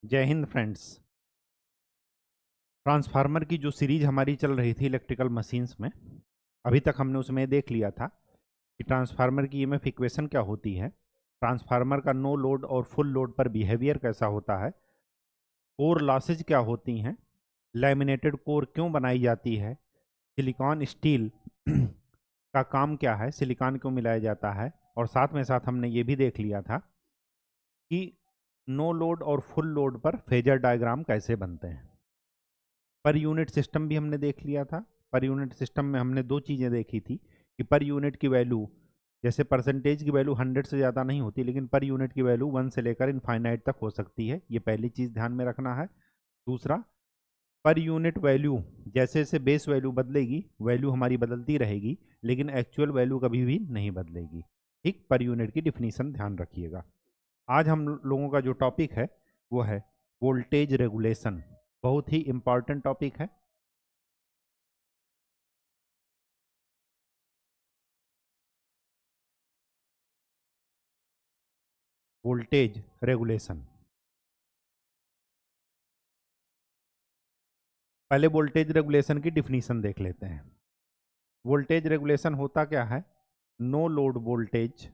जय Hind friends. Transformer की जो सीरीज हमारी चल रही थी इलेक्ट्रिकल मशीन्स में, अभी तक हमने उसमें देख लिया था कि ट्रांसफार्मर की ईएमएफ इक्वेशन क्या होती है, ट्रांसफार्मर का नो लोड और फुल लोड पर बिहेवियर कैसा होता है, कोर लॉसेज क्या होती हैं, लैमिनेटेड कोर क्यों बनाई जाती है, सिलिकॉन स्टील का काम क्या है, सिलिकॉन क्यों मिलाया जाता है, और साथ में साथ हमने ये भी देख लिया था कि नो लोड और फुल लोड पर फेजर डायग्राम कैसे बनते हैं। पर यूनिट सिस्टम भी हमने देख लिया था। पर यूनिट सिस्टम में हमने दो चीज़ें देखी थी कि पर यूनिट की वैल्यू, जैसे परसेंटेज की वैल्यू 100 से ज़्यादा नहीं होती, लेकिन पर यूनिट की वैल्यू 1 से लेकर इनफाइनाइट तक हो सकती है। ये पहली चीज़ ध्यान में रखना है। दूसरा, पर यूनिट वैल्यू जैसे जैसे बेस वैल्यू बदलेगी, वैल्यू हमारी बदलती रहेगी, लेकिन एक्चुअल वैल्यू कभी भी नहीं बदलेगी। ठीक, पर यूनिट की डिफिनीशन ध्यान रखिएगा। आज हम लोगों का जो टॉपिक है वो है वोल्टेज रेगुलेशन। बहुत ही इंपॉर्टेंट टॉपिक है। Voltage regulation. पहले वोल्टेज रेगुलेशन की डिफिनीशन देख लेते हैं। वोल्टेज रेगुलेशन होता क्या है? No load voltage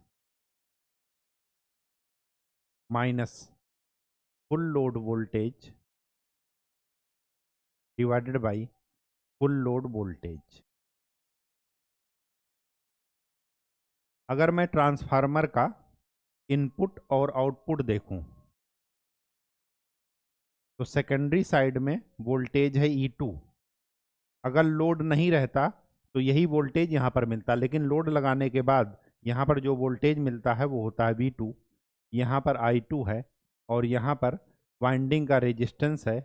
minus full load voltage divided by full load voltage. अगर मैं ट्रांसफार्मर का इनपुट और आउटपुट देखूं तो सेकेंडरी साइड में वोल्टेज है E2। अगर लोड नहीं रहता तो यही वोल्टेज यहाँ पर मिलता, लेकिन लोड लगाने के बाद यहाँ पर जो वोल्टेज मिलता है वो होता है V2। यहाँ पर I2 है और यहाँ पर वाइंडिंग का रेजिस्टेंस है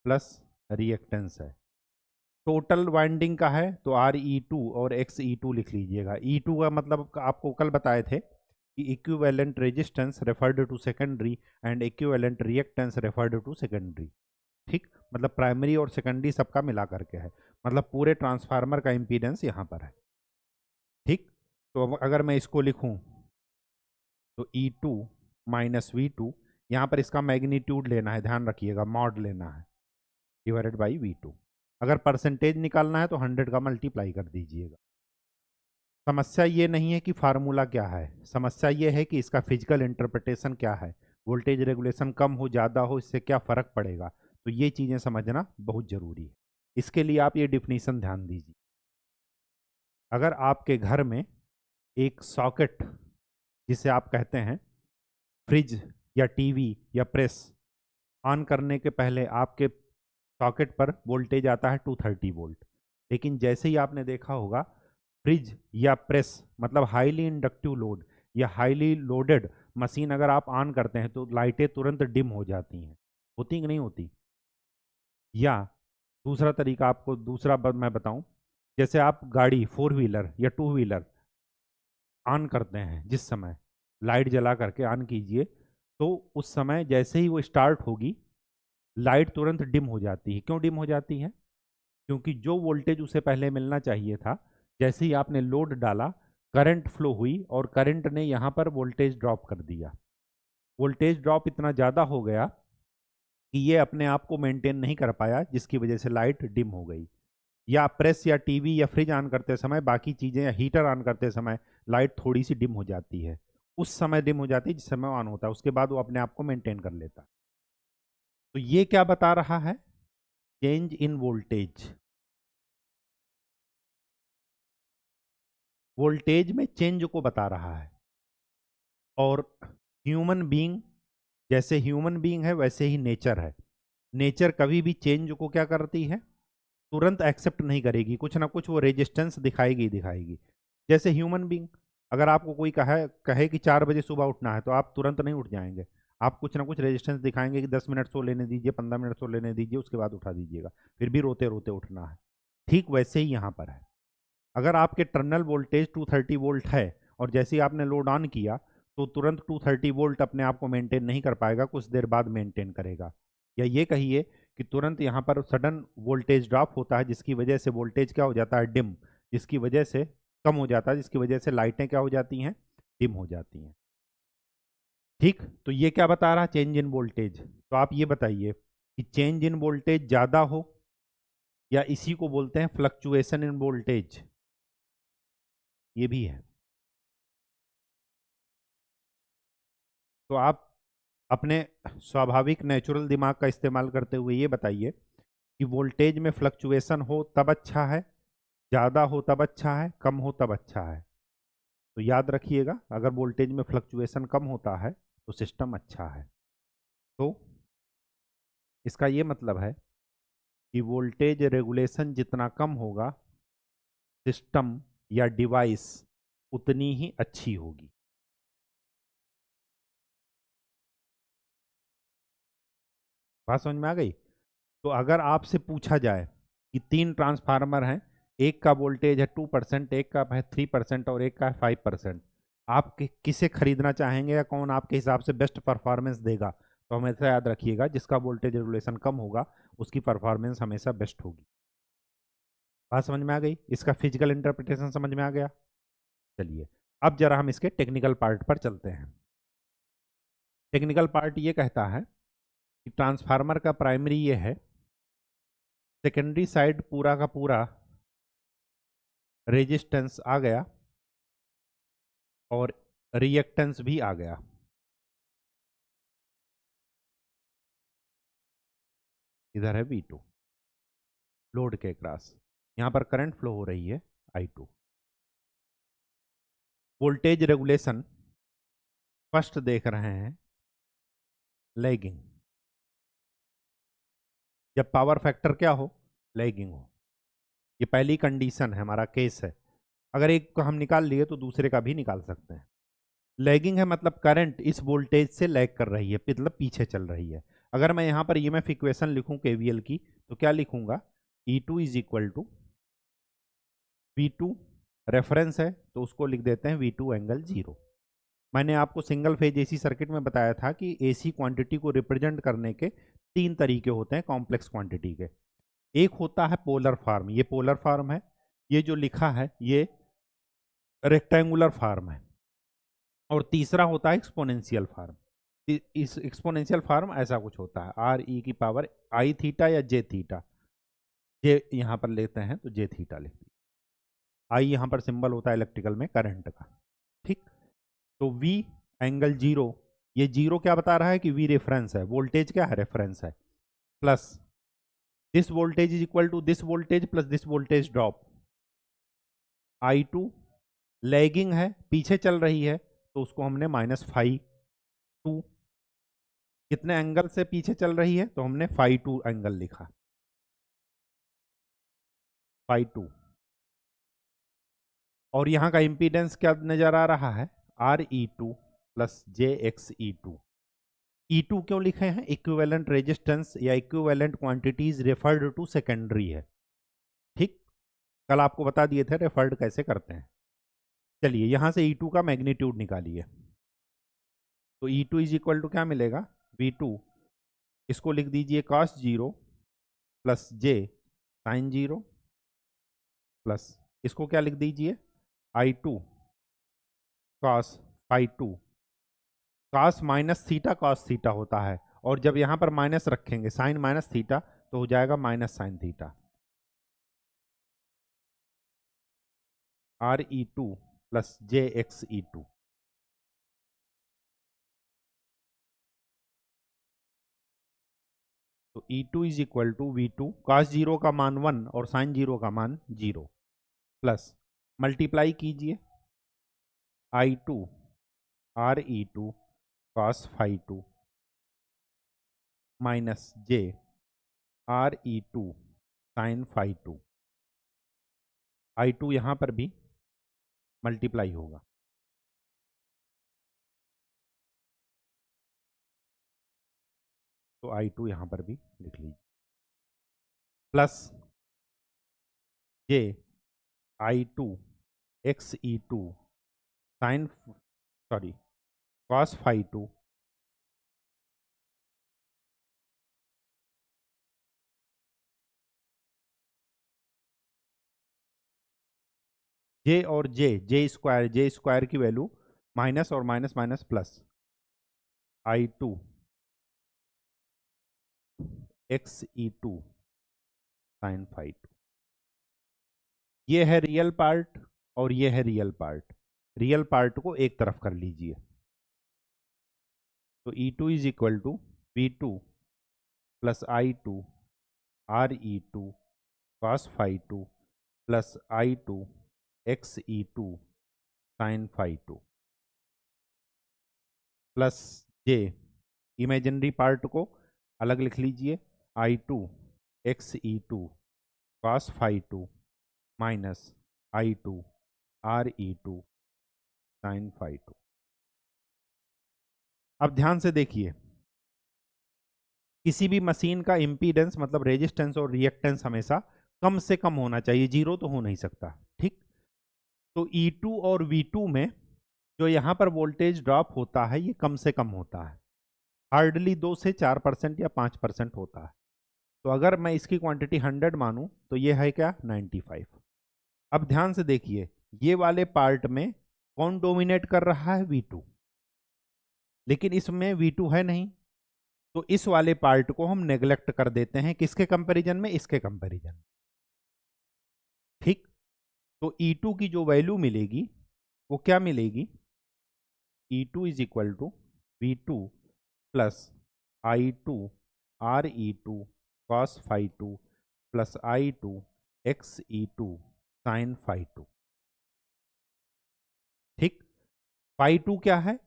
प्लस रिएक्टेंस है। टोटल वाइंडिंग का है तो Re2 और Xe2 लिख लीजिएगा। E2 का मतलब आपको कल बताए थे कि equivalent resistance referred to secondary and equivalent reactance referred to secondary. ठीक, मतलब प्राइमरी और सेकेंडरी सबका मिला करके है, मतलब पूरे ट्रांसफार्मर का इम्पीडेंस यहाँ पर है। ठीक, तो अब अगर मैं इसको लिखूं तो E2 माइनस V2, यहाँ पर इसका मैग्नीट्यूड लेना है, ध्यान रखिएगा, मॉड लेना है, डिवाइडेड बाई V2। अगर परसेंटेज निकालना है तो 100 का मल्टीप्लाई कर दीजिएगा। समस्या ये नहीं है कि फार्मूला क्या है, समस्या ये है कि इसका फिजिकल इंटरप्रिटेशन क्या है। वोल्टेज रेगुलेशन कम हो ज़्यादा हो इससे क्या फ़र्क पड़ेगा, तो ये चीज़ें समझना बहुत ज़रूरी है। इसके लिए आप ये डिफिनीशन ध्यान दीजिए। अगर आपके घर में एक सॉकेट, जिसे आप कहते हैं फ्रिज या टीवी या प्रेस, ऑन करने के पहले आपके सॉकेट पर वोल्टेज आता है 230 वोल्ट, लेकिन जैसे ही आपने देखा होगा फ्रिज या प्रेस मतलब हाईली इंडक्टिव लोड या हाईली लोडेड मशीन अगर आप ऑन करते हैं तो लाइटें तुरंत डिम हो जाती हैं। होती कि नहीं होती? या दूसरा तरीका आपको मैं बताऊं, जैसे आप गाड़ी 4 व्हीलर या 2 व्हीलर ऑन करते हैं, जिस समय लाइट जला करके ऑन कीजिए, तो उस समय जैसे ही वो स्टार्ट होगी लाइट तुरंत डिम हो जाती है। क्यों डिम हो जाती है? क्योंकि जो वोल्टेज उसे पहले मिलना चाहिए था, जैसे ही आपने लोड डाला करंट फ्लो हुई और करंट ने यहाँ पर वोल्टेज ड्रॉप कर दिया। वोल्टेज ड्रॉप इतना ज़्यादा हो गया कि ये अपने आप को मेंटेन नहीं कर पाया, जिसकी वजह से लाइट डिम हो गई। या प्रेस या टीवी या फ्रिज ऑन करते समय, बाकी चीज़ें या हीटर ऑन करते समय लाइट थोड़ी सी डिम हो जाती है। उस समय डिम हो जाती है जिस समय ऑन होता है, उसके बाद वो अपने आप को मेंटेन कर लेता है। तो ये क्या बता रहा है? Change in voltage. वोल्टेज में चेंज को बता रहा है। और ह्यूमन बीइंग, जैसे ह्यूमन बीइंग है वैसे ही नेचर है। नेचर कभी भी चेंज को क्या करती है? तुरंत एक्सेप्ट नहीं करेगी, कुछ ना कुछ वो रेजिस्टेंस दिखाएगी दिखाएगी। जैसे ह्यूमन बीइंग, अगर आपको कोई कहे कहे कि 4 बजे सुबह उठना है तो आप तुरंत नहीं उठ जाएंगे। आप कुछ ना कुछ रेजिस्टेंस दिखाएंगे कि 10 मिनट सो लेने दीजिए, 15 मिनट सो लेने दीजिए, उसके बाद उठा दीजिएगा, फिर भी रोते रोते उठना है। ठीक वैसे ही यहाँ पर है। अगर आपके टर्मिनल वोल्टेज 230 वोल्ट है और जैसे ही आपने लोड ऑन किया तो तुरंत 230 वोल्ट अपने आप को मेंटेन नहीं कर पाएगा, कुछ देर बाद मेंटेन करेगा। या ये कहिए कि तुरंत यहाँ पर सडन वोल्टेज ड्रॉप होता है, जिसकी वजह से वोल्टेज क्या हो जाता है? डिम, जिसकी वजह से कम हो जाता है, जिसकी वजह से लाइटें क्या हो जाती हैं? डिम हो जाती हैं। ठीक, तो ये क्या बता रहा, चेंज इन वोल्टेज। तो आप ये बताइए कि चेंज इन वोल्टेज ज़्यादा हो, या इसी को बोलते हैं फ्लक्चुएशन इन वोल्टेज, ये भी है। तो आप अपने स्वाभाविक नेचुरल दिमाग का इस्तेमाल करते हुए ये बताइए कि वोल्टेज में फ्लक्चुएशन हो तब अच्छा है, ज़्यादा हो तब अच्छा है, कम हो तब अच्छा है। तो याद रखिएगा, अगर वोल्टेज में फ्लक्चुएशन कम होता है तो सिस्टम अच्छा है। तो इसका ये मतलब है कि वोल्टेज रेगुलेशन जितना कम होगा, सिस्टम या डिवाइस उतनी ही अच्छी होगी। बात समझ में आ गई। तो अगर आपसे पूछा जाए कि 3 ट्रांसफार्मर हैं, एक का वोल्टेज है 2%, एक का है 3% और एक का है 5%, आप किसे खरीदना चाहेंगे, या कौन आपके हिसाब से बेस्ट परफॉर्मेंस देगा? तो हमेशा याद रखिएगा, जिसका वोल्टेज रेगुलेशन कम होगा उसकी परफॉर्मेंस हमेशा बेस्ट होगी। बात समझ में आ गई, इसका फिजिकल इंटरप्रिटेशन समझ में आ गया। चलिए अब जरा हम इसके टेक्निकल पार्ट पर चलते हैं। टेक्निकल पार्ट ये कहता है कि ट्रांसफार्मर का प्राइमरी ये है, सेकेंडरी साइड पूरा का पूरा रेजिस्टेंस आ गया और रिएक्टेंस भी आ गया। इधर है V2 लोड के क्रॉस, यहां पर करंट फ्लो हो रही है I2। वोल्टेज रेगुलेशन फर्स्ट देख रहे हैं लैगिंग, जब पावर फैक्टर क्या हो, लैगिंग हो। ये पहली कंडीशन है, हमारा केस है। अगर एक को हम निकाल लिए तो दूसरे का भी निकाल सकते हैं। लैगिंग है मतलब करंट इस वोल्टेज से लैग कर रही है, मतलब पीछे चल रही है। अगर मैं यहाँ पर ईएमएफ इक्वेशन लिखूं केवीएल की, तो क्या लिखूंगा, E2 is equal to V2, reference है तो उसको लिख देते हैं V2 एंगल 0। मैंने आपको सिंगल फेज एसी सर्किट में बताया था कि एसी क्वांटिटी को रिप्रेजेंट करने के 3 तरीके होते हैं कॉम्प्लेक्स क्वांटिटी के। एक होता है पोलर फॉर्म, ये पोलर फॉर्म है, ये जो लिखा है ये रेक्टेंगुलर फॉर्म है। और तीसरा होता है एक्सपोनेंशियल फॉर्म। इस एक्सपोनेंशियल फॉर्म ऐसा कुछ होता है, आर ई की पावर आई थीटा या जे थीटा। जे यहाँ पर लेते हैं तो जे थीटा लिखते हैं। आई यहाँ पर सिंबल होता है इलेक्ट्रिकल में करंट का। ठीक, तो V एंगल 0, ये 0 क्या बता रहा है कि V रेफरेंस है, वोल्टेज क्या है, रेफरेंस है, plus this voltage is equal to this voltage plus this voltage drop. I2 lagging है, पीछे चल रही है, तो उसको हमने -φ2, कितने एंगल से पीछे चल रही है, तो हमने φ2 एंगल लिखा, φ2। और यहाँ का इंपीडेंस क्या नजर आ रहा है, Re2 प्लस JXE2। E2 क्यों लिखे हैं, इक्विवेलेंट रेजिस्टेंस या equivalent quantities referred to secondary है। ठीक, कल आपको बता दिए थे रेफर्ड कैसे करते हैं। चलिए यहां से E2 का मैग्नीट्यूड निकालिए, तो E2 इज इक्वल टू क्या मिलेगा, V2, इसको लिख दीजिए cos 0 plus J sin 0 plus इसको क्या लिख दीजिए, I2 cos φ2। cos minus theta cos theta होता है, और जब यहां पर माइनस रखेंगे साइन माइनस थीटा तो हो जाएगा minus sine theta. Re2 plus JXE2। तो E2 is equal to V2, cos 0 का मान 1 और साइन 0 का मान 0, प्लस मल्टीप्लाई कीजिए I2 Re2 cos φ2 minus J Re2 sin φ2। I2 यहाँ पर भी मल्टीप्लाई होगा, तो I2 यहाँ पर भी लिख लीजिए, plus J I2 XE2 sin sorry cos φ2 J और J स्क्वायर की वैल्यू माइनस और minus minus plus, I2 XE2 sine phi 2। ये है रियल पार्ट और ये है रियल पार्ट। रियल पार्ट को एक तरफ कर लीजिए, तो E2 is equal to V2 plus I2 RE2 cos phi 2 plus I2 XE2 sine phi 2 plus J, imaginary part को अलग लिख लीजिए, I2 XE2 cos phi 2 minus I2 RE2 sine phi 2। अब ध्यान से देखिए, किसी भी मशीन का इम्पीडेंस मतलब रेजिस्टेंस और रिएक्टेंस हमेशा कम से कम होना चाहिए, जीरो तो हो नहीं सकता। ठीक, तो E2 और V2 में जो यहाँ पर वोल्टेज ड्रॉप होता है ये कम से कम होता है, हार्डली 2 से 4% या 5% होता है। तो अगर मैं इसकी क्वांटिटी 100 मानूं तो ये है क्या, 95। अब ध्यान से देखिए, ये वाले पार्ट में कौन डोमिनेट कर रहा है, V2, लेकिन इसमें V2 है नहीं, तो इस वाले पार्ट को हम नेग्लेक्ट कर देते हैं, किसके कंपैरिजन में, इसके कंपैरिजन में। ठीक, तो E2 की जो वैल्यू मिलेगी वो क्या मिलेगी, E2 is equal to V2 plus I2 RE2 cos phi 2 plus I2 XE2 sine phi 2। ठीक, फाई 2 क्या है,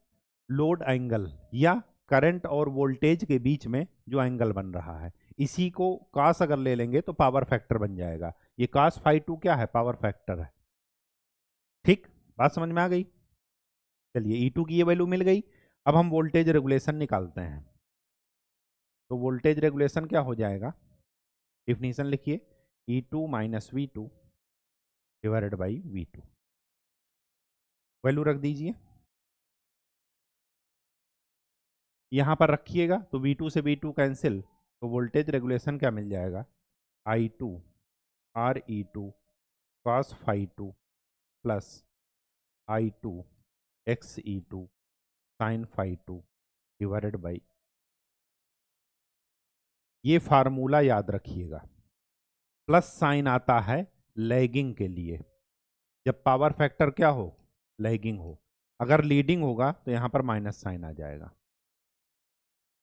लोड एंगल या करंट और वोल्टेज के बीच में जो एंगल बन रहा है, इसी को कास अगर ले लेंगे तो पावर फैक्टर बन जाएगा। ये कास फाई 2 क्या है, पावर फैक्टर है। ठीक, बात समझ में आ गई। चलिए E2 की ये वैल्यू मिल गई, अब हम वोल्टेज रेगुलेशन निकालते हैं। तो वोल्टेज रेगुलेशन क्या हो जाएगा, डिफिनीशन लिखिए, E2 minus V2 divided by V2, value रख दीजिए, यहां पर रखिएगा तो V2 से V2 कैंसिल, तो वोल्टेज रेगुलेशन क्या मिल जाएगा, I2 RE2 cos phi 2 plus I2 XE2 sine phi 2 divided by, ये फार्मूला याद रखिएगा, प्लस साइन आता है लैगिंग के लिए, जब पावर फैक्टर क्या हो, लैगिंग हो। अगर लीडिंग होगा तो यहां पर माइनस साइन आ जाएगा।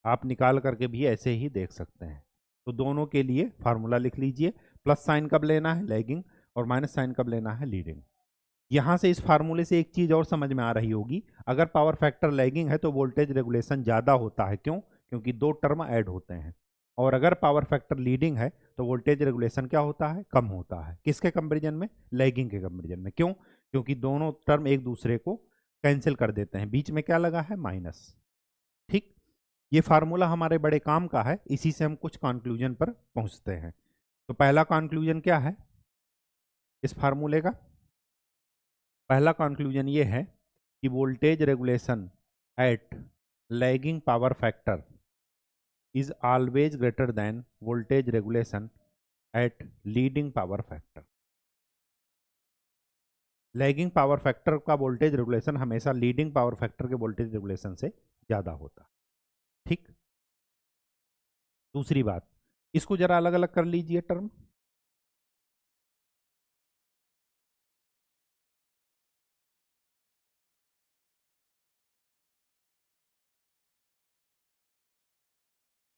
आप निकाल करके भी ऐसे ही देख सकते हैं। तो दोनों के लिए फार्मूला लिख लीजिए, प्लस साइन कब लेना है, लैगिंग, और माइनस साइन कब लेना है, लीडिंग। यहां से इस फार्मूले से एक चीज और समझ में आ रही होगी, अगर पावर फैक्टर लैगिंग है तो वोल्टेज रेगुलेशन ज्यादा होता है, क्यों, क्योंकि दो टर्म ऐड होते हैं। और अगर पावर फैक्टर लीडिंग है तो वोल्टेज रेगुलेशन क्या होता है, कम होता है, किसके कंपेरिजन में, लैगिंग के कंपेरिजन में। क्यों, क्योंकि दोनों टर्म एक दूसरे को कैंसिल कर देते हैं, बीच में क्या लगा है, माइनस। ठीक, ये फार्मूला हमारे बड़े काम का है, इसी से हम कुछ कंक्लूजन पर पहुंचते हैं। तो पहला कंक्लूजन क्या है इस फार्मूले का, पहला कंक्लूजन ये है कि voltage regulation at lagging power factor is always greater than voltage regulation at leading power factor. Lagging power factor का वोल्टेज रेगुलेशन हमेशा लीडिंग पावर फैक्टर के वोल्टेज रेगुलेशन से ज्यादा होता। ठीक, दूसरी बात, इसको जरा अलग अलग कर लीजिए टर्म,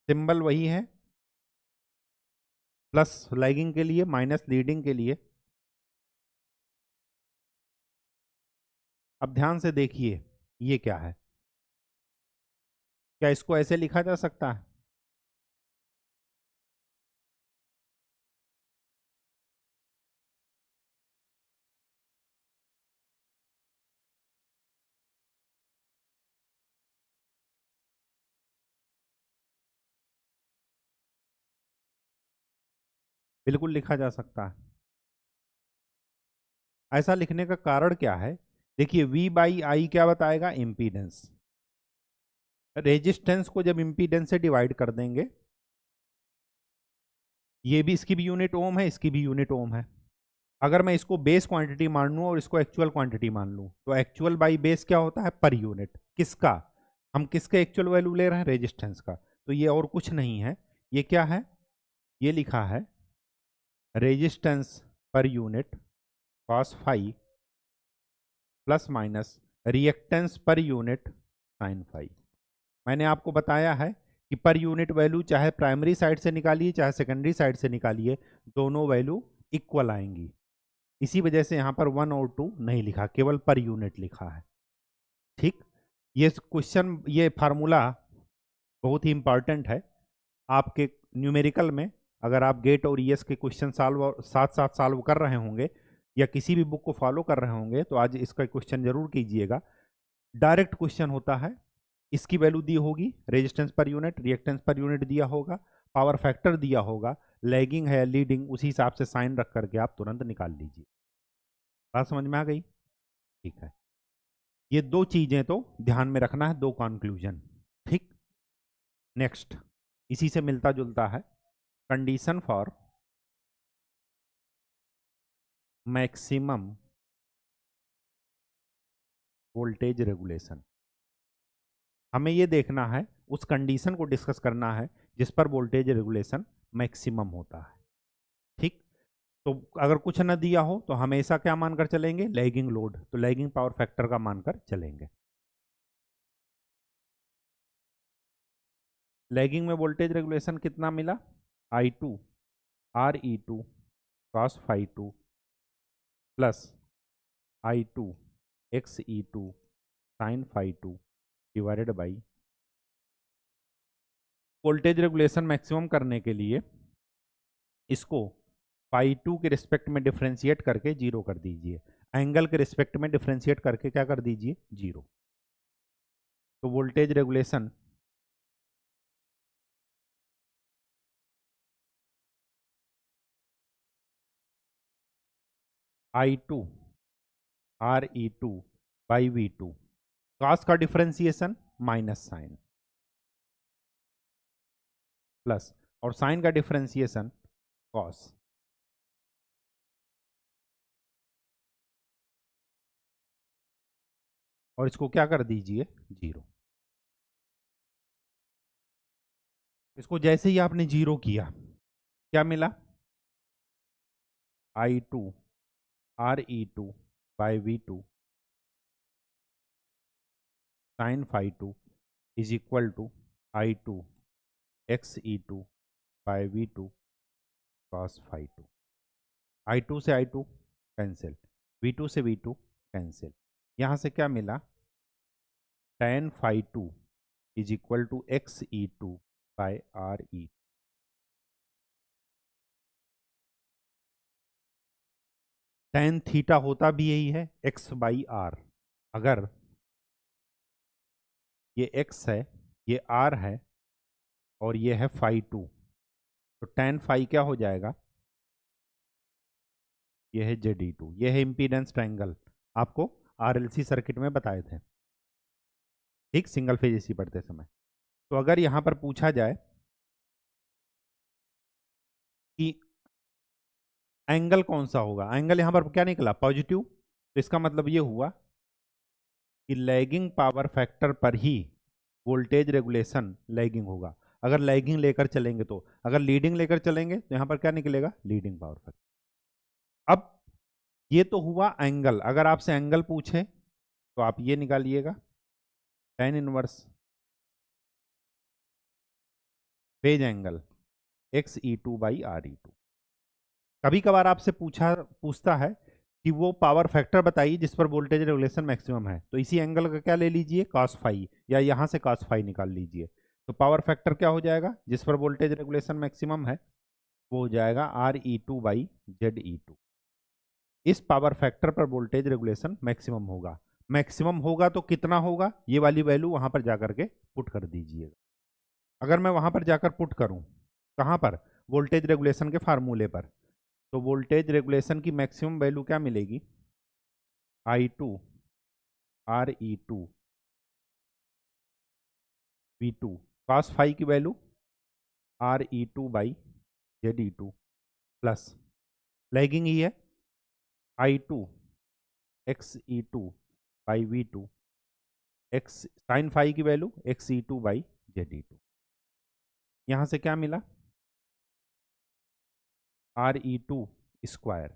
सिंबल वही है, प्लस लैगिंग के लिए माइनस लीडिंग के लिए। अब ध्यान से देखिए, ये क्या है, क्या इसको ऐसे लिखा जा सकता है, बिल्कुल लिखा जा सकता है। ऐसा लिखने का कारण क्या है, देखिए V बाई आई क्या बताएगा, इम्पीडेंस। रेजिस्टेंस को जब इम्पीडेंस से डिवाइड कर देंगे, ये भी, इसकी भी यूनिट ओम है, इसकी भी यूनिट ओम है। अगर मैं इसको बेस क्वांटिटी मान लूं और इसको एक्चुअल क्वांटिटी मान लूं, तो एक्चुअल बाई बेस क्या होता है, पर यूनिट, किसका, हम किसके एक्चुअल वैल्यू ले रहे हैं? रेजिस्टेंस का। तो ये और कुछ नहीं है, ये क्या है? ये लिखा है resistance per unit cos phi plus minus reactance per unit sine phi. मैंने आपको बताया है कि पर यूनिट वैल्यू चाहे प्राइमरी साइड से निकालिए चाहे सेकेंडरी साइड से निकालिए, दोनों वैल्यू इक्वल आएंगी। इसी वजह से यहाँ पर 1 और 2 नहीं लिखा, केवल पर यूनिट लिखा है। ठीक, ये क्वेश्चन, ये फार्मूला बहुत ही इंपॉर्टेंट है आपके न्यूमेरिकल में। अगर आप गेट और ईएस के क्वेश्चन साथ साथ सॉल्व कर रहे होंगे या किसी भी बुक को फॉलो कर रहे होंगे तो आज इसका क्वेश्चन जरूर कीजिएगा। डायरेक्ट क्वेश्चन होता है, इसकी वैल्यू दी होगी, resistance per unit, reactance per unit दिया होगा, पावर फैक्टर दिया होगा, लैगिंग है लीडिंग, उसी हिसाब से साइन रख करके आप तुरंत निकाल लीजिए। बात समझ में आ गई? ठीक है, ये दो चीजें तो ध्यान में रखना है, दो कंक्लूजन। ठीक, नेक्स्ट इसी से मिलता जुलता है, condition for maximum voltage regulation. हमें ये देखना है, उस कंडीशन को डिस्कस करना है जिस पर वोल्टेज रेगुलेशन मैक्सिमम होता है। ठीक, तो अगर कुछ न दिया हो तो हमेशा क्या मानकर चलेंगे? लैगिंग लोड, तो लैगिंग पावर फैक्टर का मानकर चलेंगे। लैगिंग में वोल्टेज रेगुलेशन कितना मिला? I2 RE2 cos phi 2 plus I2 XE2 sin phi 2 divided by, voltage regulation maximum करने के लिए इसको फाई 2 के रिस्पेक्ट में डिफ्रेंशिएट करके जीरो कर दीजिए, एंगल के रिस्पेक्ट में डिफ्रेंशिएट करके क्या कर दीजिए? जीरो। तो voltage regulation I2 RE2 by V2, cos का डिफ्रेंसिएशन माइनस साइन, प्लस और साइन का डिफ्रेंसिएशन कॉस। और इसको क्या कर दीजिए? जीरो। इसको जैसे ही आपने जीरो किया, क्या मिला? I2 RE2 by V2 sine phi 2 is equal to I2 XE2 by V2 cos phi 2। I2 से I2 कैंसिल, V2 से V2 कैंसिल, यहाँ से क्या मिला? tan phi 2 is equal to XE2 by RE। tan theta होता भी यही है, x बाई आर। अगर ये x है, ये r है और ये है फाई 2, तो tan फाई क्या हो जाएगा? ये है ZE2, ये है इम्पीडेंस ट्रायंगल, आपको RLC सर्किट में बताए थे, ठीक, सिंगल फेज एसी पढ़ते समय। तो अगर यहां पर पूछा जाए कि एंगल कौन सा होगा, एंगल यहां पर क्या निकला? पॉजिटिव, तो इसका मतलब ये हुआ कि लैगिंग पावर फैक्टर पर ही वोल्टेज रेगुलेशन लैगिंग होगा। अगर लैगिंग लेकर चलेंगे तो, अगर लीडिंग लेकर चलेंगे तो यहां पर क्या निकलेगा? Leading power factor. अब ये तो हुआ एंगल, अगर आपसे एंगल पूछे तो आप ये निकालिएगा, tan inverse phase angle XE2 by RE2। कभी कभार आपसे पूछता है कि वो पावर फैक्टर बताइए जिस पर वोल्टेज रेगुलेशन मैक्सिमम है, तो इसी एंगल का क्या ले लीजिए? cos फाई, या यहाँ से cos फाई निकाल लीजिए। तो पावर फैक्टर क्या हो जाएगा जिस पर वोल्टेज रेगुलेशन मैक्सिमम है? वो हो जाएगा RE2 बाई ZE2। इस पावर फैक्टर पर वोल्टेज रेगुलेशन मैक्सिमम होगा। मैक्सिमम होगा तो कितना होगा? ये वाली वैल्यू वहां पर जाकर के पुट कर दीजिएगा। अगर मैं वहां पर जाकर पुट करूं, कहां पर? वोल्टेज रेगुलेशन के फार्मूले पर, तो वोल्टेज रेगुलेशन की मैक्सिमम वैल्यू क्या मिलेगी? I2 RE2 V2 cos phi की value RE2 by ZE2 plus lagging ही है I2 XE2 by V2 X sine phi की value X E two by Z E two. यहाँ से क्या मिला, R E two square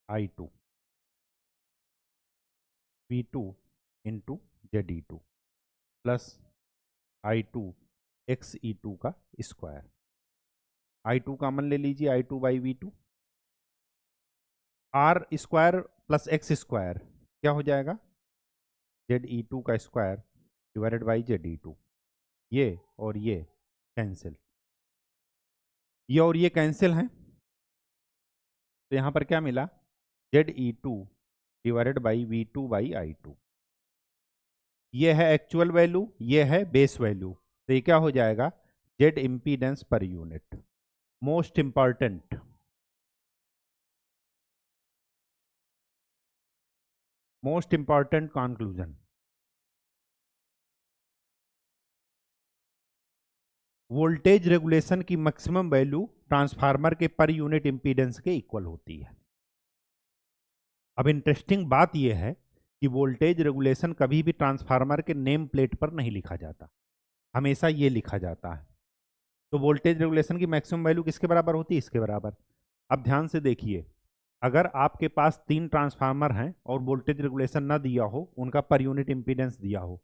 I two V two into Z E two plus I two X E two का square. I two common ले लीजिए, आई two by V two, R square plus X square क्या हो जाएगा, Z E two का square divided by Z E two. ये और ये कैंसिल, ये और ये कैंसिल हैं, तो यहाँ पर क्या मिला, Z E two divided by V two by I two. ये है एक्चुअल वैल्यू, ये है बेस वैल्यू, तो ये क्या हो जाएगा, Z impedance per unit. Most important, most important conclusion, voltage regulation की मैक्सिमम वैल्यू ट्रांसफार्मर के पर यूनिट इंपीडेंस के इक्वल होती है। अब इंटरेस्टिंग बात यह है कि वोल्टेज रेगुलेशन कभी भी ट्रांसफार्मर के नेम प्लेट पर नहीं लिखा जाता, हमेशा ये लिखा जाता है। तो वोल्टेज रेगुलेशन की मैक्सिमम वैल्यू किसके बराबर होती है, इसके बराबर। अब ध्यान से देखिए, अगर आपके पास 3 ट्रांसफार्मर हैं और वोल्टेज रेगुलेशन ना दिया हो, उनका पर यूनिट इंपीडेंस दिया हो,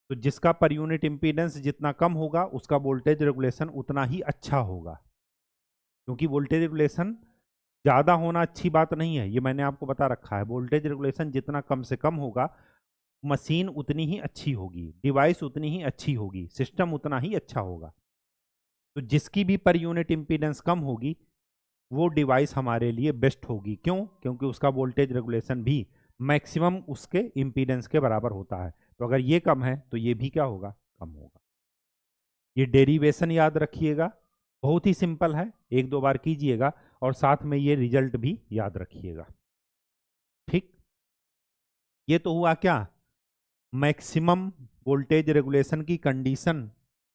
तो जिसका पर यूनिट इंपीडेंस जितना कम होगा उसका वोल्टेज रेगुलेशन उतना ही अच्छा होगा। क्योंकि वोल्टेज रेगुलेशन ज़्यादा होना अच्छी बात नहीं है, ये मैंने आपको बता रखा है। वोल्टेज रेगुलेशन जितना कम से कम होगा, मशीन उतनी ही अच्छी होगी, डिवाइस उतनी ही अच्छी होगी, सिस्टम उतना ही अच्छा होगा। तो जिसकी भी पर यूनिट इंपीडेंस कम होगी वो डिवाइस हमारे लिए बेस्ट होगी। क्यों? क्योंकि उसका वोल्टेज रेगुलेशन भी मैक्सिमम उसके इंपीडेंस के बराबर होता है। तो अगर ये कम है तो ये भी क्या होगा, कम होगा। ये डेरिवेशन याद रखिएगा, बहुत ही सिंपल है, 1-2 बार कीजिएगा और साथ में ये रिजल्ट भी याद रखिएगा। ठीक, ये तो हुआ क्या, मैक्सिमम वोल्टेज रेगुलेशन की कंडीशन,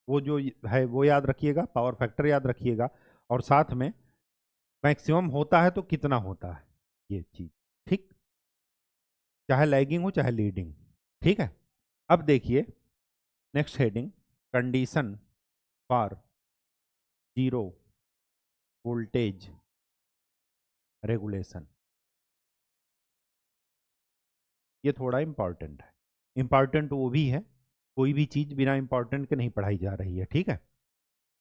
वो जो है वो याद रखिएगा, पावर फैक्टर याद रखिएगा, और साथ में मैक्सिमम होता है तो कितना होता है, ये चीज। ठीक, चाहे लैगिंग हो चाहे लीडिंग। ठीक है, अब देखिए next heading, condition for zero voltage regulation. ये थोड़ा इंपॉर्टेंट है, इंपॉर्टेंट वो भी है, कोई भी चीज बिना इंपॉर्टेंट के नहीं पढ़ाई जा रही है। ठीक है,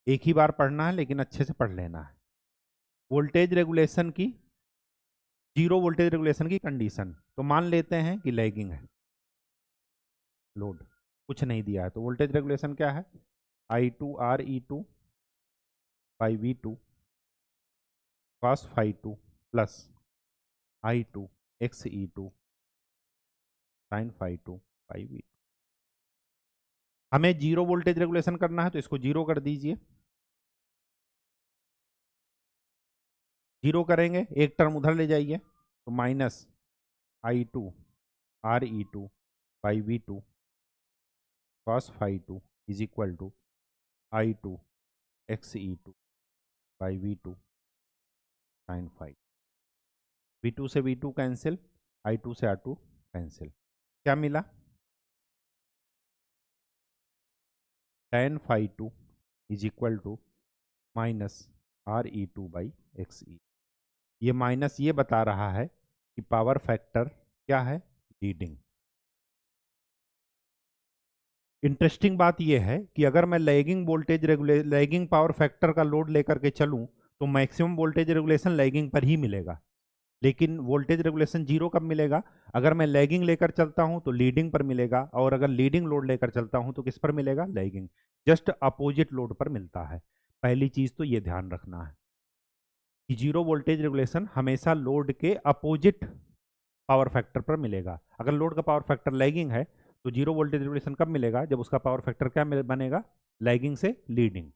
एक ही बार पढ़ना है लेकिन अच्छे से पढ़ लेना है। वोल्टेज रेगुलेशन की, जीरो वोल्टेज रेगुलेशन की कंडीशन, तो मान लेते हैं कि लैगिंग है, लोड कुछ नहीं दिया है, तो वोल्टेज रेगुलेशन क्या है, I two R E two by V two cos phi two plus I two X E two sine phi two by V two. हमें जीरो वोल्टेज रेगुलेशन करना है तो इसको जीरो कर दीजिए, जीरो करेंगे, एक टर्म उधर ले जाइए, तो minus I two R E two by V two cos phi two is equal to I two X E two by V two sine phi. V two से V two cancel, I two से R two cancel, क्या मिला, tan phi two is equal to minus R E two by X E. ये minus ये बता रहा है कि पावर फैक्टर क्या है, लीडिंग। इंटरेस्टिंग बात यह है कि अगर मैं lagging voltage lagging power factor का लोड लेकर के चलूं तो मैक्सिमम वोल्टेज रेगुलेशन लैगिंग पर ही मिलेगा, लेकिन वोल्टेज रेगुलेशन जीरो कब मिलेगा, अगर मैं लैगिंग लेकर चलता हूं तो लीडिंग पर मिलेगा, और अगर लीडिंग लोड लेकर चलता हूं तो किस पर मिलेगा, लैगिंग। जस्ट अपोजिट लोड पर मिलता है। पहली चीज तो ये ध्यान रखना है कि जीरो वोल्टेज रेगुलेशन हमेशा लोड के अपोजिट पावर फैक्टर पर मिलेगा। अगर लोड का पावर फैक्टर लैगिंग है तो जीरो वोल्टेज रेगुलेशन कब मिलेगा, जब उसका पावर फैक्टर क्या बनेगा, लैगिंग से लीडिंग।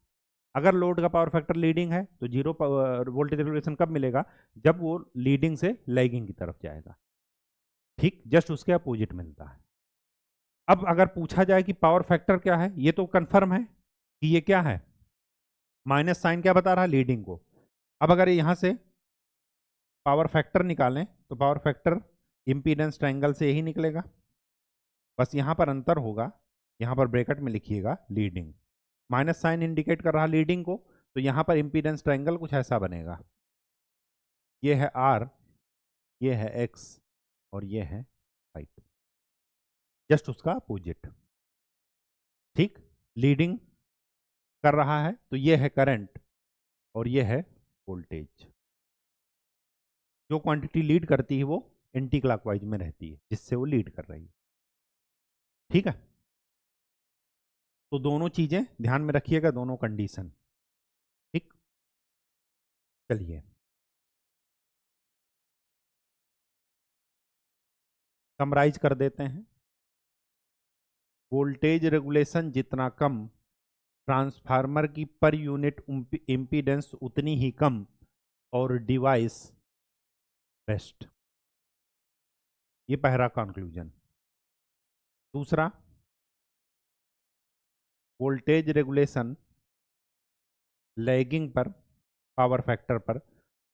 अगर लोड का पावर फैक्टर लीडिंग है तो जीरो वोल्टेज रेगुलेशन कब मिलेगा, जब वो लीडिंग से लैगिंग की तरफ जाएगा। ठीक, जस्ट उसके अपोजिट मिलता है। अब अगर पूछा जाए कि पावर फैक्टर क्या है, ये तो कंफर्म है कि ये क्या है, माइनस साइन क्या बता रहा है, लीडिंग को। अब अगर यहां से पावर फैक्टर निकालें तो पावर फैक्टर इम्पीडेंस ट्रायंगल से यही निकलेगा, बस यहां पर अंतर होगा, यहां पर ब्रैकेट में लिखिएगा लीडिंग। माइनस साइन इंडिकेट कर रहा लीडिंग को, तो यहां पर इम्पीडेंस ट्रायंगल कुछ ऐसा बनेगा, ये है आर, ये है एक्स और ये है फाई, जस्ट उसका अपोजिट। ठीक, लीडिंग कर रहा है तो ये है करंट और ये है वोल्टेज। जो क्वांटिटी लीड करती है वो एंटी क्लॉकवाइज में रहती है, जिससे वो लीड कर रही है। ठीक है, तो दोनों चीजें ध्यान में रखिएगा, दोनों कंडीशन। ठीक, चलिए समराइज कर देते हैं। वोल्टेज रेगुलेशन जितना कम, ट्रांसफार्मर की पर यूनिट इम्पीडेंस उतनी ही कम, और डिवाइस बेस्ट। ये पहला कंक्लूजन। दूसरा, वोल्टेज रेगुलेशन लैगिंग पर, पावर फैक्टर पर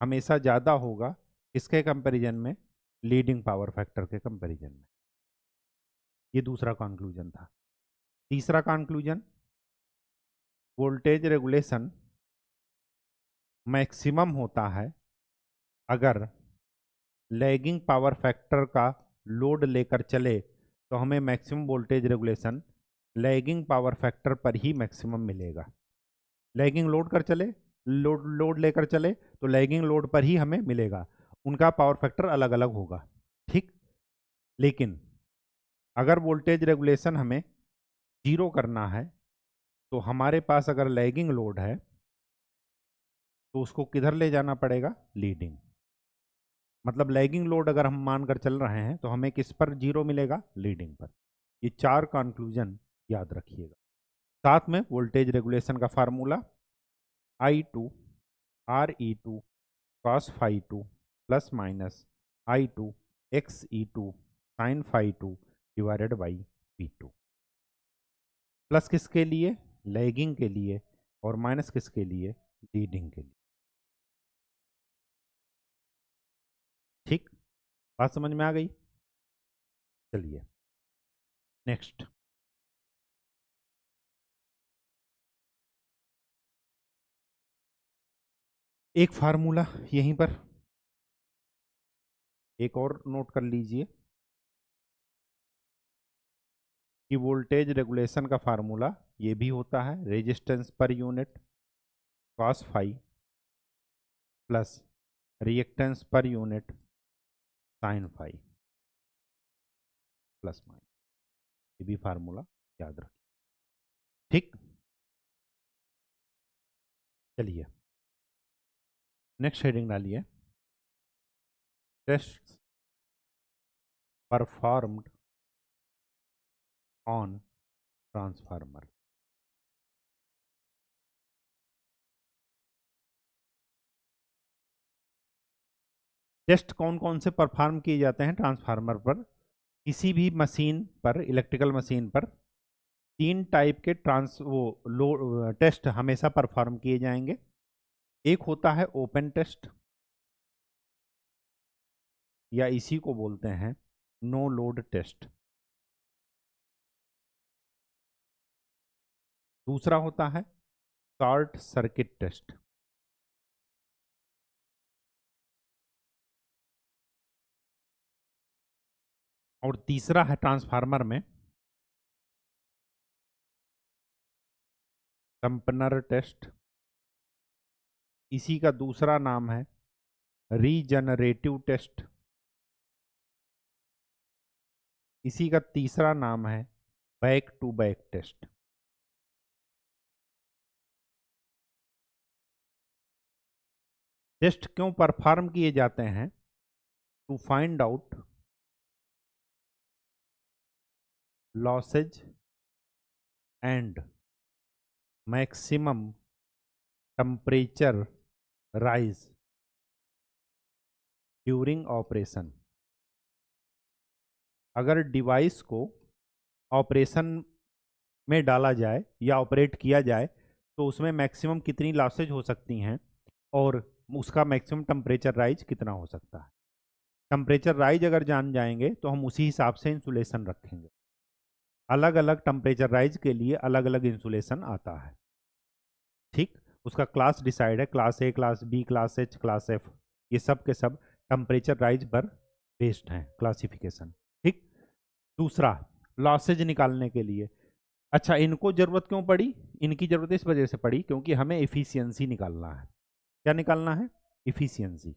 हमेशा ज़्यादा होगा, किसके कंपैरिजन में, लीडिंग पावर फैक्टर के कंपैरिजन में। ये दूसरा कंक्लूजन था। तीसरा कंक्लूजन, वोल्टेज रेगुलेशन मैक्सिमम होता है अगर लैगिंग पावर फैक्टर का लोड लेकर चले, तो हमें maximum voltage regulation lagging power factor पर ही मैक्सिमम मिलेगा। लैगिंग लोड कर चले, लोड लेकर चले तो लैगिंग लोड पर ही हमें मिलेगा, उनका पावर फैक्टर अलग अलग होगा। ठीक, लेकिन अगर वोल्टेज रेगुलेशन हमें जीरो करना है, तो हमारे पास अगर लैगिंग लोड है तो उसको किधर ले जाना पड़ेगा, लीडिंग। मतलब लैगिंग लोड अगर हम मानकर चल रहे हैं तो हमें किस पर जीरो मिलेगा, लीडिंग पर। ये चार कंक्लूजन याद रखिएगा। साथ में वोल्टेज रेगुलेशन का formula I2 RE2 cos phi 2 plus minus I2 XE2 sin phi 2 divided by P2। Plus किसके लिए, लैगिंग के लिए, और माइनस किसके लिए, लीडिंग के लिए। ठीक, बात समझ में आ गई। चलिए नेक्स्ट, एक फार्मूला यहीं पर एक और नोट कर लीजिए कि वोल्टेज रेगुलेशन का फार्मूला ये भी होता है, resistance per unit cos phi plus reactance per unit sine phi plus minus. ये भी फार्मूला याद रखिए। ठीक, चलिए नेक्स्ट हेडिंग डालिए, test performed on transformer. Test कौन कौन से परफॉर्म किए जाते हैं ट्रांसफार्मर पर, किसी भी मशीन पर, इलेक्ट्रिकल मशीन पर तीन टाइप के टेस्ट हमेशा परफॉर्म किए जाएंगे। एक होता है ओपन टेस्ट, या इसी को बोलते हैं नो लोड टेस्ट। दूसरा होता है शॉर्ट सर्किट टेस्ट। और तीसरा है ट्रांसफार्मर में डंपनर टेस्ट। इसी का दूसरा नाम है रीजनरेटिव टेस्ट। इसी का तीसरा नाम है back to back test. Test क्यों परफॉर्म किए जाते हैं, to find out losses and maximum temperature rise during operation. अगर डिवाइस को ऑपरेशन में डाला जाए या ऑपरेट किया जाए तो उसमें मैक्सिमम कितनी लॉसेज हो सकती हैं और उसका मैक्सिमम टेम्परेचर राइज कितना हो सकता है। टेम्परेचर राइज अगर जान जाएंगे तो हम उसी हिसाब से इंसुलेशन रखेंगे। अलग अलग टेम्परेचर राइज के लिए अलग अलग इंसुलेशन आता है। ठीक, उसका क्लास डिसाइड है, class A, class B, class H, class F, ये सब के सब टेम्परेचर राइज पर बेस्ड हैं क्लासिफिकेशन। ठीक, दूसरा लॉसेज निकालने के लिए, अच्छा इनको जरूरत क्यों पड़ी? इनकी जरूरत इस वजह से पड़ी क्योंकि हमें एफिशिएंसी निकालना है। क्या निकालना है? एफिशिएंसी।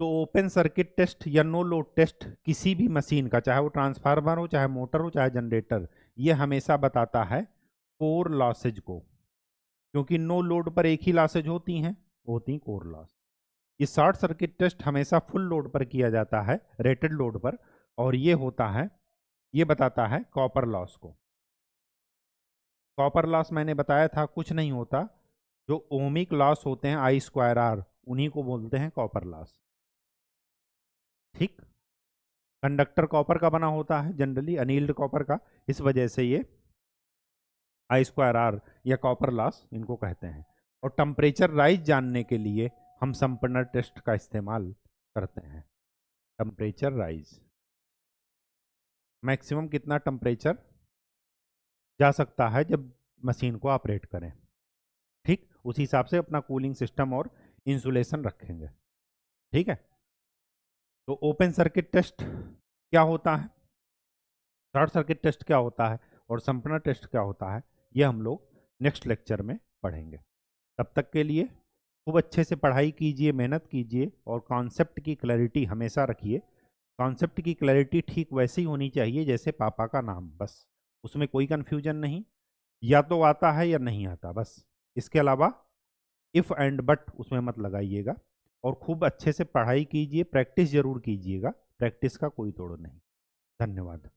तो ओपन सर्किट टेस्ट या नो लोड टेस्ट किसी भी मशीन का, चाहे वो ट्रांसफार्मर हो, चाहे मोटर हो, चाहे जनरेटर, ये हमेशा बताता है कोर लॉसेज को, क्योंकि नो लोड पर एक ही लॉसेज होती हैं, होती कोर लॉस। ये शॉर्ट सर्किट टेस्ट हमेशा फुल लोड पर किया जाता है, रेटेड लोड पर, और ये होता है, ये बताता है कॉपर लॉस को। कॉपर लॉस मैंने बताया था कुछ नहीं होता, जो ओमिक लॉस होते हैं I²R, उन्हीं को बोलते हैं कॉपर लॉस। ठीक, कंडक्टर कॉपर का बना होता है जनरली, अनील्ड कॉपर का, इस वजह से ये I²R या कॉपर लॉस इनको कहते हैं। और टेम्परेचर राइज जानने के लिए हम संपन्नर टेस्ट का इस्तेमाल करते हैं। टेम्परेचर राइज, मैक्सिमम कितना टेम्परेचर जा सकता है जब मशीन को ऑपरेट करें। ठीक, उसी हिसाब से अपना कूलिंग सिस्टम और इंसुलेशन रखेंगे। ठीक है, तो ओपन सर्किट टेस्ट क्या होता है, शॉर्ट सर्किट टेस्ट क्या होता है, और संपन्नर टेस्ट क्या होता है, ये हम लोग नेक्स्ट लेक्चर में पढ़ेंगे। तब तक के लिए खूब अच्छे से पढ़ाई कीजिए, मेहनत कीजिए, और कॉन्सेप्ट की क्लैरिटी हमेशा रखिए। कॉन्सेप्ट की क्लैरिटी ठीक वैसी होनी चाहिए जैसे पापा का नाम, बस उसमें कोई कन्फ्यूजन नहीं, या तो आता है या नहीं आता, बस। इसके अलावा इफ़ एंड बट उसमें मत लगाइएगा, और खूब अच्छे से पढ़ाई कीजिए, प्रैक्टिस जरूर कीजिएगा, प्रैक्टिस का कोई तोड़ नहीं। धन्यवाद।